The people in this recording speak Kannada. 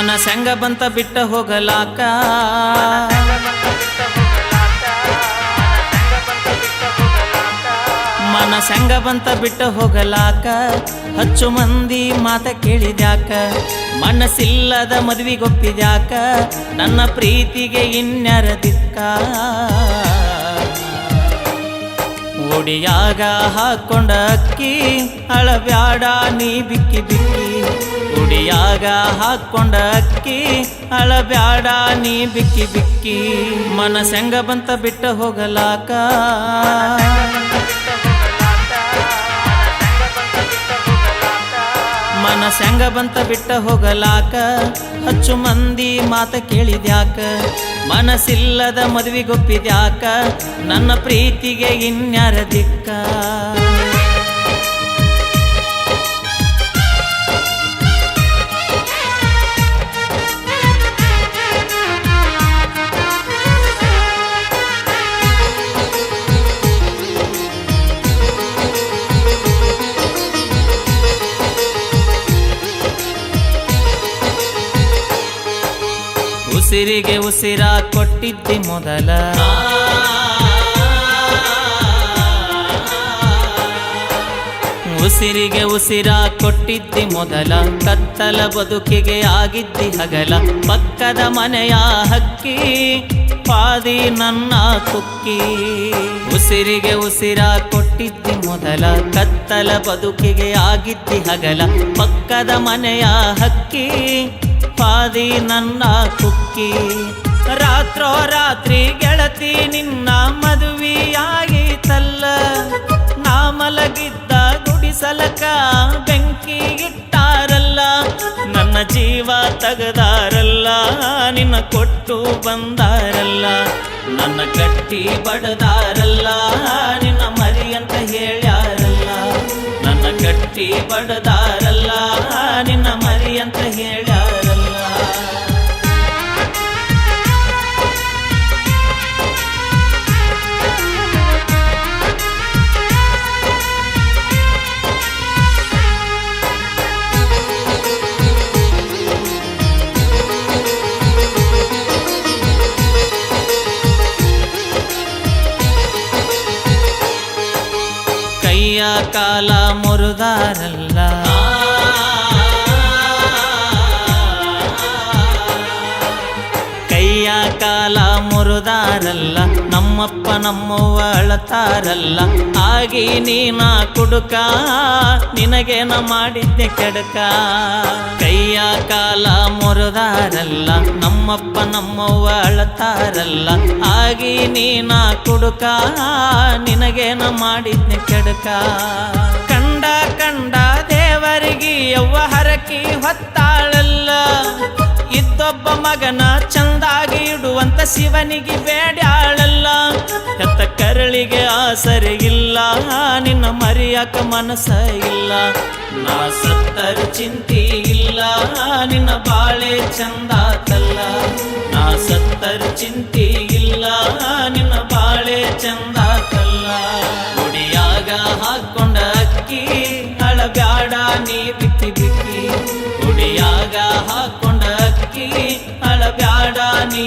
ಮನಸಂಗ ಬಂತ ಬಿಟ್ಟ ಹೋಗಲಾಕ ಮನಸಂಗ ಬಂತ ಬಿಟ್ಟ ಹೋಗಲಾಕ ಹಚ್ಚು ಮಂದಿ ಮಾತ ಕೇಳಿದ್ಯಾಕ ಮನಸ್ಸಿಲ್ಲದ ಮದುವೆಗೊಪ್ಪಿದ್ಯಾಕ ನನ್ನ ಪ್ರೀತಿಗೆ ಇನ್ಯಾರ ದಿಕ್ಕ ಒಡಿಯಾಗ ಹಾಕೊಂಡ ಅಕ್ಕಿ ಅಳಬ್ಯಾಡ ನೀ ಬಿಕ್ಕಿ ಬಿಕ್ಕಿ ಒಡಿಯಾಗ ಹಾಕೊಂಡ ಅಕ್ಕಿ ಅಳಬ್ಯಾಡ ನೀ ಬಿಕ್ಕಿ ಬಿಕ್ಕಿ ಮನಸಂಗ ಬಂತ ಬಿಟ್ಟ ಹೋಗಲಾಕ ಮನಸಂಗ ಬಂತ ಬಿಟ್ಟ ಹೋಗಲಾಕ ಹಚ್ಚು ಮಂದಿ ಮಾತ ಕೇಳಿದ್ಯಾಕ ಮನಸ್ಸಿಲ್ಲದ ಮದುವೆಗೊಪ್ಪಿದ್ಯಾಕ ನನ್ನ ಪ್ರೀತಿಗೆ ಇನ್ಯಾರ ದಿಕ್ಕ ಉಸಿರಿಗೆ ಉಸಿರ ಕೊಟ್ಟಿದ್ದಿ ಮೊದಲ ಉಸಿರಿಗೆ ಉಸಿರ ಕೊಟ್ಟಿದ್ದಿ ಮೊದಲ ಕತ್ತಲ ಬದುಕಿಗೆ ಆಗಿದ್ದಿ ಹಗಲ ಪಕ್ಕದ ಮನೆಯ ಹಕ್ಕಿ ಪಾದಿ ನನ್ನ ಕುಕ್ಕಿ ಉಸಿರಿಗೆ ಉಸಿರ ಕೊಟ್ಟಿದ್ದಿ ಮೊದಲ ಕತ್ತಲ ಬದುಕಿಗೆ ಆಗಿದ್ದಿ ಹಗಲ ಪಕ್ಕದ ಮನೆಯ ಹಕ್ಕಿ ಪಾದಿ ನನ್ನ ಕುಕ್ಕಿ ರಾತ್ರೋ ರಾತ್ರಿ ಗೆಳತಿ ನಿನ್ನ ಮದುವೆಯಾಗಿತಲ್ಲ ನಾ ಮಲಗಿದ್ದ ಗುಡಿಸಲಕ ಬೆಂಕಿ ಇಟ್ಟಾರಲ್ಲ ನನ್ನ ಜೀವ ತೆಗದಾರಲ್ಲ ನಿನ್ನ ಕೊಟ್ಟು ಬಂದಾರಲ್ಲ ನನ್ನ ಕಟ್ಟಿ ಬಡದಾರಲ್ಲ ನಿನ್ನ ಮರಿ ಅಂತ ಹೇಳ್ಯಾರಲ್ಲ ನನ್ನ ಕಟ್ಟಿ ಬಡದಾರಲ್ಲ ನಿನ್ನ ಮರಿ ಅಂತ ಹೇಳ್ಯಾರಲ್ಲ ಕೈಯ ಕಾಲ ಮುರಿದಾರಲ್ಲ ಕೈಯ ಕಾಲ ಮುರಿದಾರಲ್ಲ ನಮ್ಮಪ್ಪ ನಮ್ಮವ್ವ ಅಳತಾರಲ್ಲ ಆಗಿ ನೀನ ಕುಡುಕ ನಿನಗೇನ ಮಾಡಿದ್ದೆ ಕೆಡಕ ಕೈಯ ಕಾಲ ಮುರಿದಾರಲ್ಲ ನಮ್ಮಪ್ಪ ನಮ್ಮವ್ವ ಅಳತಾರಲ್ಲ ಆಗಿ ನೀನ ಕುಡುಕ ನಿನಗೇನ ಮಾಡಿದ್ದೆ ಕೆಡಕ ಕಂಡ ಕಂಡ ದೇವರಿಗೆ ಯವ್ವ ಹರಕಿ ಹೊತ್ತಾಳಲ್ಲ ಇದ್ದೊಬ್ಬ ಮಗನ ಚಂದಾಗಿ ಇಡುವಂತ ಶಿವನಿಗೆ ಬೇಡ್ಯಾಳಲ್ಲ ಹೆತ್ತ ಕರಳಿಗೆ ಆಸರೆ ಇಲ್ಲ ನಿನ್ನ ಮರಿಯಾಕ ಮನಸ ಇಲ್ಲ ನಾ ಸತ್ತರ ಚಿಂತೆ ಇಲ್ಲ ನಿನ್ನ ಬಾಳೆ ಚಂದಾತಲ್ಲ ನಾ ಸತ್ತರ ಚಿಂತೆ ಇಲ್ಲ ನಿನ್ನ ಬಾಳೆ ಚಂದಾತಲ್ಲ ಗುಡಿಯಾಗ ಹಾಕೊಂಡ ಅಕ್ಕಿ ಅಳಬ್ಯಾಡ ನೀ ಬಿಕ್ಕಿ ಬಿಕ್ಕಿ ಗುಡಿಯಾಗ ಹಾಕೊಂಡ ಅಕ್ಕಿ ಅಳಬ್ಯಾಡ ನೀ